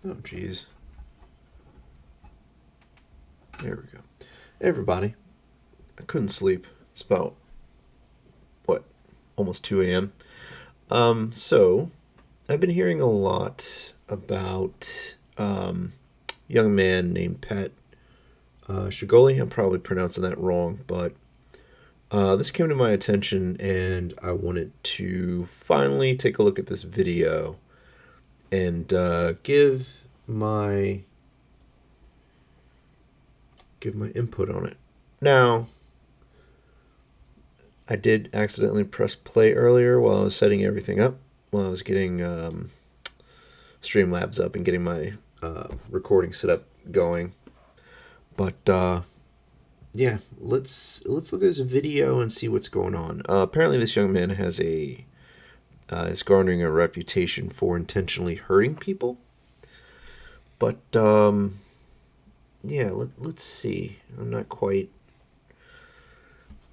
Oh, jeez. There we go. Hey, everybody. I couldn't sleep. It's about, what, almost 2 a.m. So, I've been hearing a lot about young man named Pat Shigoli. I'm probably pronouncing that wrong, but this came to my attention, and I wanted to finally take a look at this video and give my input on it. Now, I did accidentally press play earlier while I was setting everything up, while I was getting Streamlabs up and getting my recording set up going. But yeah, let's look at this video and see what's going on. Apparently, this young man has is garnering a reputation for intentionally hurting people. But yeah, let's see. I'm not quite.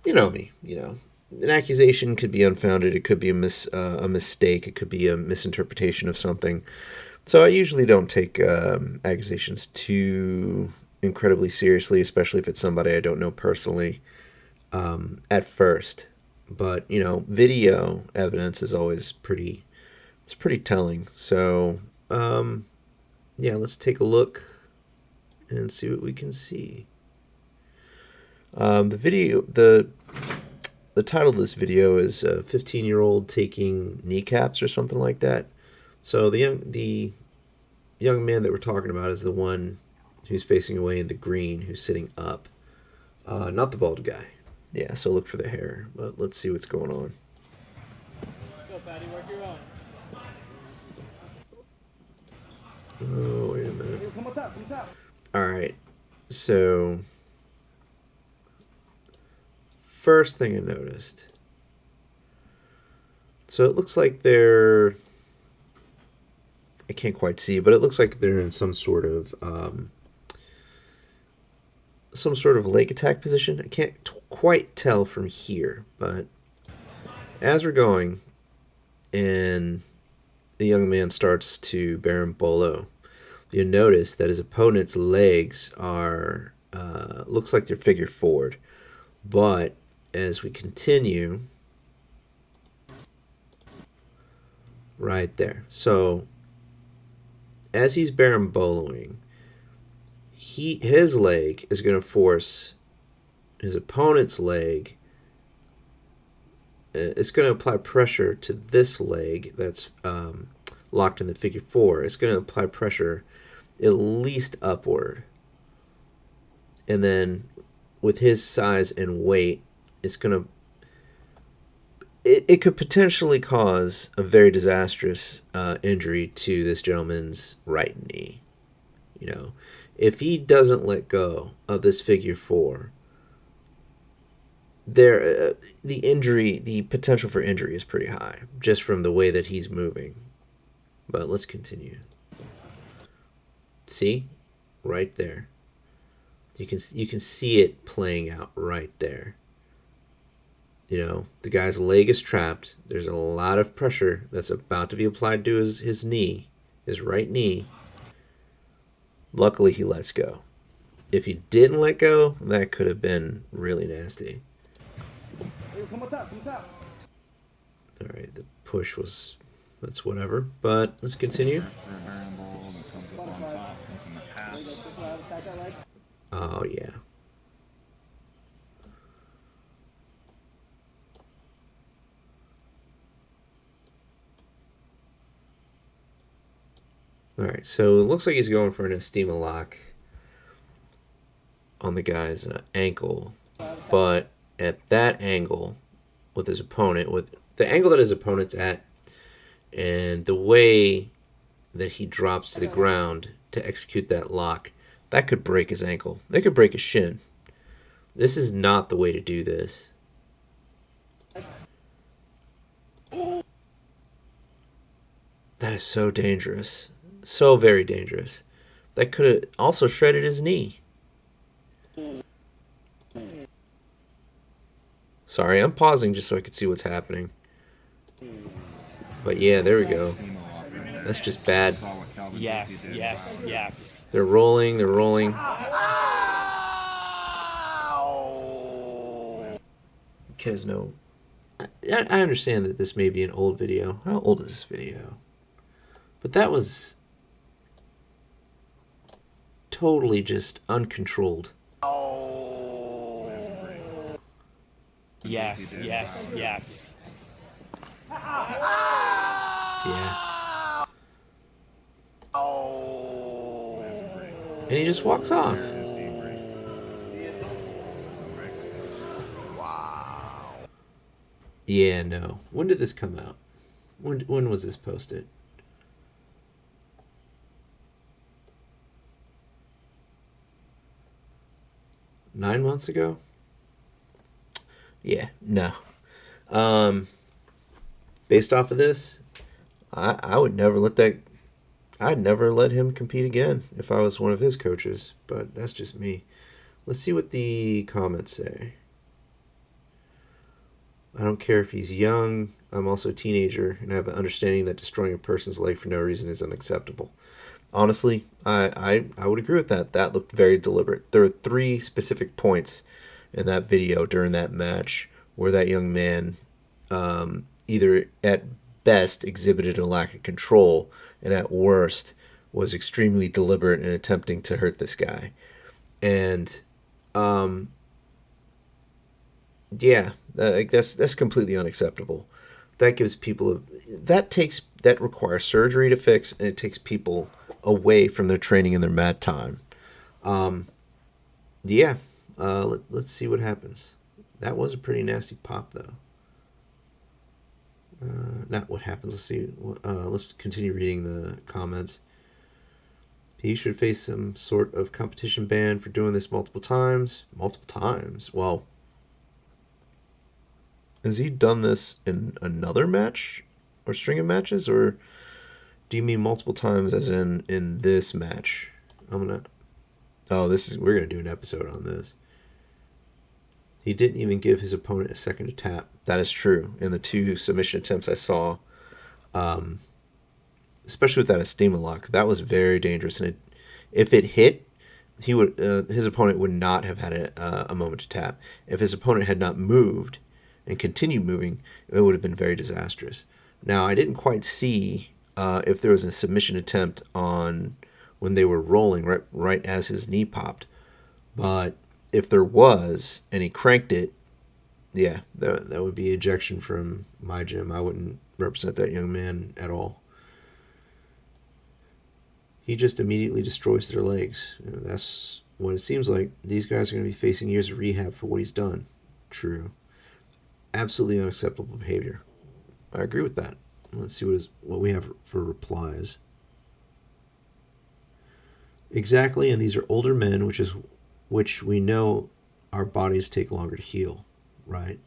You know me. An accusation could be unfounded. It could be a mistake. It could be a misinterpretation of something. So I usually don't take accusations too incredibly seriously, especially if it's somebody I don't know personally at first. But, video evidence is always pretty telling. So, yeah, let's take a look and see what we can see. The title of this video is a 15-year-old taking kneecaps or something like that. So the young man that we're talking about is the one who's facing away in the green, who's sitting up, not the bald guy. Yeah, so look for the hair, but let's see what's going on. Go, Patty, work your own. Oh, wait a minute. All right, so first thing I noticed. So it looks like I can't quite see, but it looks like they're in some sort of leg attack position. I can't quite tell from here, but as we're going and the young man starts to berimbolo, you notice that his opponent's legs are looks like they're figure forward, but as we continue, right there. So as he's berimboloing, his leg is going to force his opponent's leg. It's going to apply pressure to this leg that's locked in the figure four. It's going to apply pressure at least upward. And then with his size and weight, it's going to it could potentially cause a very disastrous injury to this gentleman's right knee. If he doesn't let go of this figure four, the potential for injury is pretty high just from the way that he's moving. But let's continue. See, right there. You can see it playing out right there. The guy's leg is trapped. There's a lot of pressure that's about to be applied to his knee, his right knee. Luckily, he lets go. If he didn't let go, that could have been really nasty. Alright, the push that's whatever. But let's continue. Oh, yeah. Alright, so it looks like he's going for an Estima lock on the guy's ankle. But at that angle, with his opponent, with the angle that his opponent's at, and the way that he drops to the ground to execute that lock, that could break his ankle. That could break his shin. This is not the way to do this. That is so dangerous. So very dangerous. That could have also shredded his knee. Sorry, I'm pausing just so I could see what's happening. But yeah, there we go. That's just bad. Saw what Calvin Yes, Casey did. yes, yes. They're rolling. They're rolling. Because no, I understand that this may be an old video. How old is this video? But that was totally just uncontrolled. Yes, yes, yes. Yeah. And he just walks off. Yeah, no. When did this come out? When was this posted? Nine months ago? Yeah, no. Based off of this, I would never I'd never let him compete again if I was one of his coaches, but that's just me. Let's see what the comments say. I don't care if he's young. I'm also a teenager, and I have an understanding that destroying a person's life for no reason is unacceptable. Honestly, I would agree with that. That looked very deliberate. There are 3 specific points in that video during that match where that young man either at best exhibited a lack of control and at worst was extremely deliberate in attempting to hurt this guy. And yeah, that's completely unacceptable. That gives people that requires surgery to fix, and it takes people away from their training and their mat time. Yeah, let's see what happens. That was a pretty nasty pop, though. Not what happens. Let's see. Let's continue reading the comments. He should face some sort of competition ban for doing this multiple times. Multiple times? Well, has he done this in another match or string of matches, or do you mean multiple times as in this match? We're gonna do an episode on this. He didn't even give his opponent a second to tap. That is true. In the 2 submission attempts I saw, especially with that Estima lock, that was very dangerous. And if it hit, his opponent would not have had a moment to tap. If his opponent had not moved and continued moving, it would have been very disastrous. Now, I didn't quite see if there was a submission attempt on when they were rolling right as his knee popped, but if there was and he cranked it, yeah, that would be ejection from my gym. I wouldn't represent that young man at all. He just immediately destroys their legs. That's what it seems like. These guys are going to be facing years of rehab for what he's done. True. Absolutely unacceptable behavior. I agree with that. Let's see what we have for replies. Exactly, and these are older men, which we know our bodies take longer to heal, right?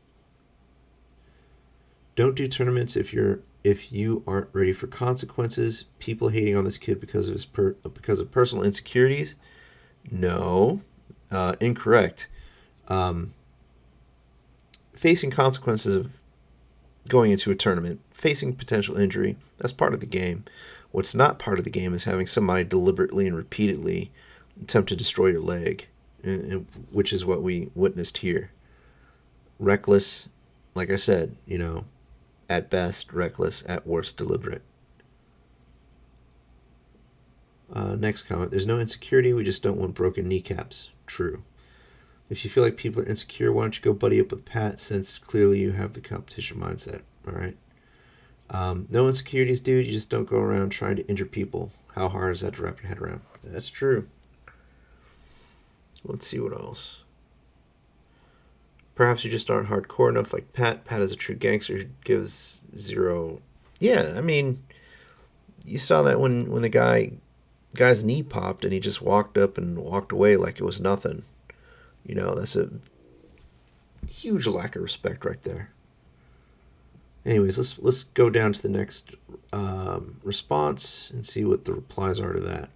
Don't do tournaments if you aren't ready for consequences. People hating on this kid because of personal insecurities. No, incorrect. Facing consequences of going into a tournament, facing potential injury, that's part of the game. What's not part of the game is having somebody deliberately and repeatedly attempt to destroy your leg, which is what we witnessed here. Reckless, like I said, at best reckless, at worst deliberate. Next comment, there's no insecurity, we just don't want broken kneecaps. True. If you feel like people are insecure, why don't you go buddy up with Pat, since clearly you have the competition mindset, all right? No insecurities, dude. You just don't go around trying to injure people. How hard is that to wrap your head around? That's true. Let's see what else. Perhaps you just aren't hardcore enough like Pat. Pat is a true gangster who gives zero. Yeah, I mean, you saw that when the guy's knee popped and he just walked up and walked away like it was nothing. That's a huge lack of respect right there. Anyways, let's go down to the next response and see what the replies are to that.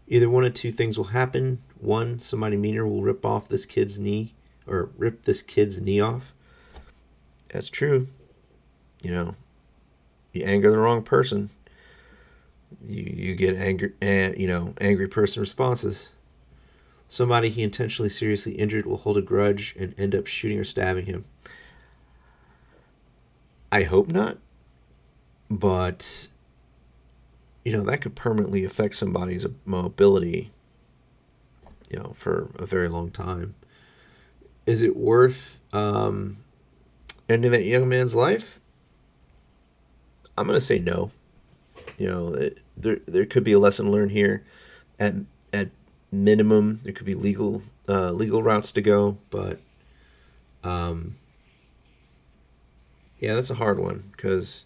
Either one of 2 things will happen. 1, somebody meaner will rip this kid's knee off. That's true. You anger the wrong person, you get angry person responses. Somebody he intentionally seriously injured will hold a grudge and end up shooting or stabbing him. I hope not, but that could permanently affect somebody's mobility, for a very long time. Is it worth ending that young man's life? I'm gonna say no. There could be a lesson learned here. At minimum, there could be legal routes to go, but yeah, that's a hard one because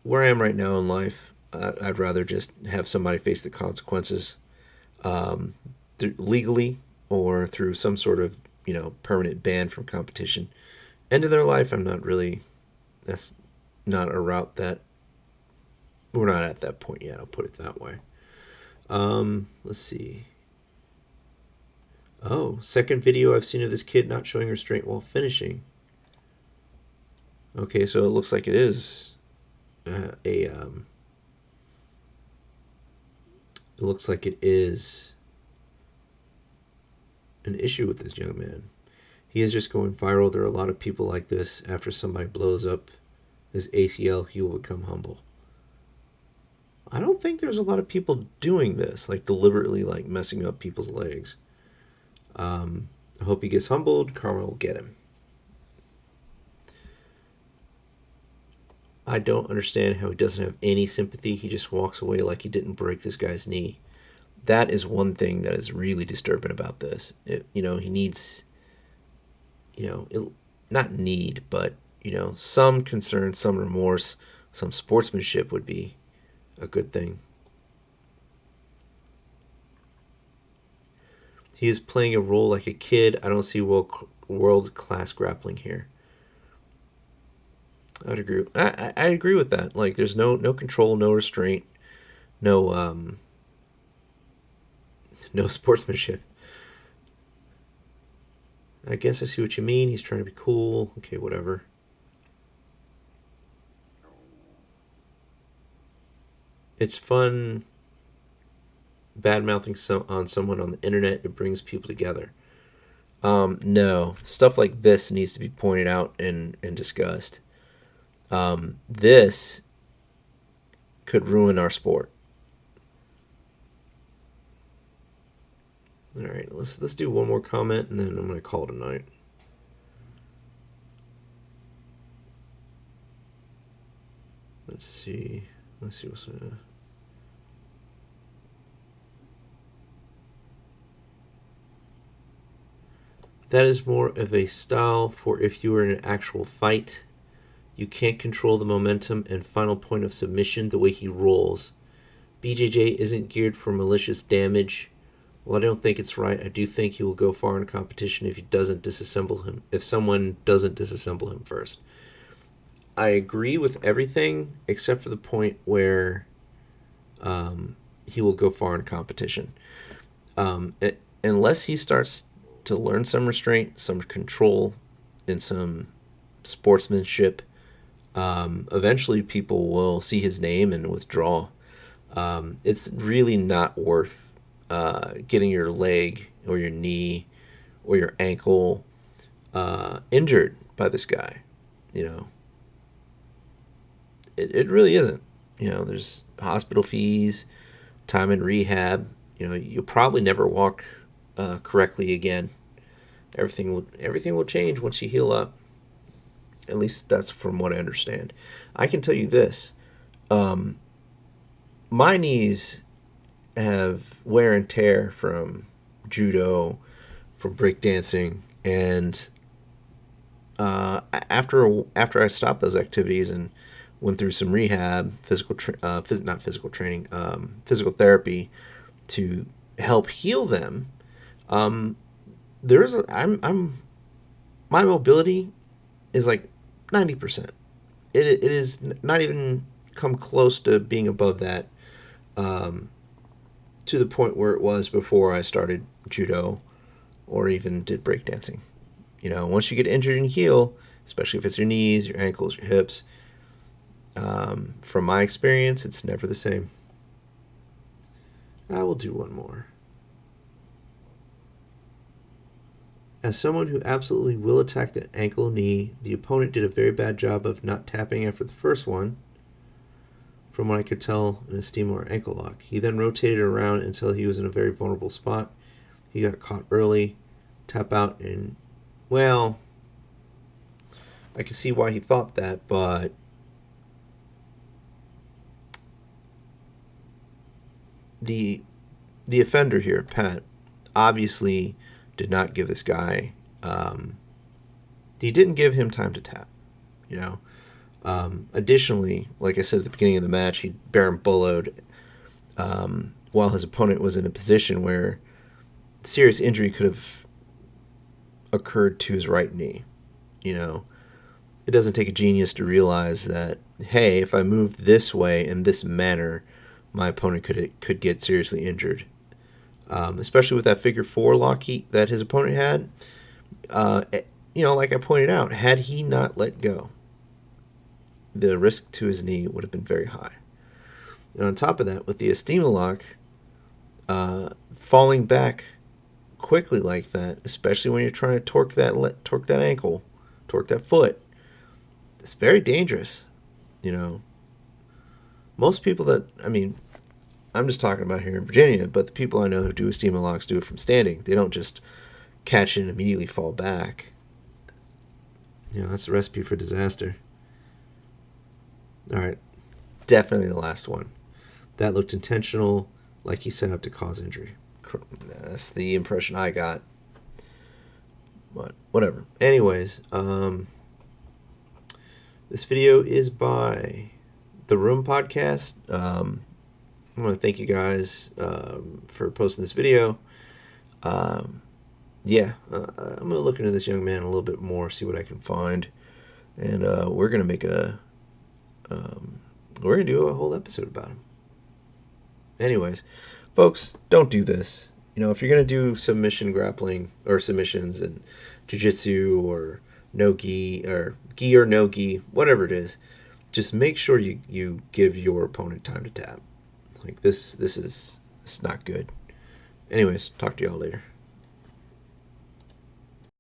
where I am right now in life, I'd rather just have somebody face the consequences legally or through some sort of permanent ban from competition. End of their life, I'm not really. That's not a route that we're not at that point yet. I'll put it that way. Let's see. Oh, second video I've seen of this kid not showing restraint while finishing. Okay, so it looks like it is it looks like it is an issue with this young man. He is just going viral. There are a lot of people like this. After somebody blows up his ACL, he will become humble. I don't think there's a lot of people doing this, like deliberately like messing up people's legs. I hope he gets humbled. Karma will get him. I don't understand how he doesn't have any sympathy. He just walks away like he didn't break this guy's knee. That is one thing that is really disturbing about this. He needs, not need, but, some concern, some remorse, some sportsmanship would be a good thing. He is playing a role like a kid. I don't see world-class grappling here. I'd agree. I agree with that. Like, there's no control, no restraint, no sportsmanship. I guess I see what you mean. He's trying to be cool. Okay, whatever. It's fun bad-mouthing on someone on the internet. It brings people together. No. Stuff like this needs to be pointed out and discussed. This could ruin our sport. All right, let's do one more comment, and then I'm going to call it a night. Let's see what's that is more of a style for if you were in an actual fight. You can't control the momentum and final point of submission the way he rolls. BJJ isn't geared for malicious damage. Well, I don't think it's right. I do think he will go far in a competition if someone doesn't disassemble him first. I agree with everything except for the point where he will go far in competition. Unless he starts to learn some restraint, some control, and some sportsmanship, eventually people will see his name and withdraw. It's really not worth getting your leg or your knee or your ankle injured by this guy. It really isn't. There's hospital fees, time in rehab. You'll probably never walk correctly again. Everything will change once you heal up. At least that's from what I understand. I can tell you this. My knees have wear and tear from judo, from breakdancing, and after I stopped those activities and went through some rehab, physical therapy to help heal them. My mobility is like 90%. It is not even come close to being above that, to the point where it was before I started judo or even did breakdancing. Once you get injured and heal, especially if it's your knees, your ankles, your hips, From my experience, it's never the same. I will do one more. As someone who absolutely will attack the ankle knee, the opponent did a very bad job of not tapping after the first one, from what I could tell in a steamer ankle lock. He then rotated around until he was in a very vulnerable spot. He got caught early, tap out, and, well, I can see why he thought that, but the offender here, Pat, obviously did not give this guy, he didn't give him time to tap, you know. Additionally, like I said at the beginning of the match, he Baron Bullowed while his opponent was in a position where serious injury could have occurred to his right knee. You know, it doesn't take a genius to realize that, hey, if I move this way in this manner, my opponent could get seriously injured. Especially with that figure four lock that his opponent had. Like I pointed out, had he not let go, the risk to his knee would have been very high. And on top of that, with the Estima lock, falling back quickly like that, especially when you're trying to torque that ankle, torque that foot, it's very dangerous. You know, most people I'm just talking about here in Virginia, but the people I know who do Estima locks do it from standing. They don't just catch it and immediately fall back. That's a recipe for disaster. All right, definitely the last one. That looked intentional, like he set up to cause injury. That's the impression I got. But whatever. Anyways, this video is by The Room Podcast. I want to thank you guys for posting this video. I'm going to look into this young man a little bit more, see what I can find. And we're going to make we're going to do a whole episode about him. Anyways, folks, don't do this. If you're going to do submission grappling or submissions and jiu-jitsu or no gi or no gi, whatever it is, just make sure you give your opponent time to tap. Like this is not good. Anyways, talk to y'all later.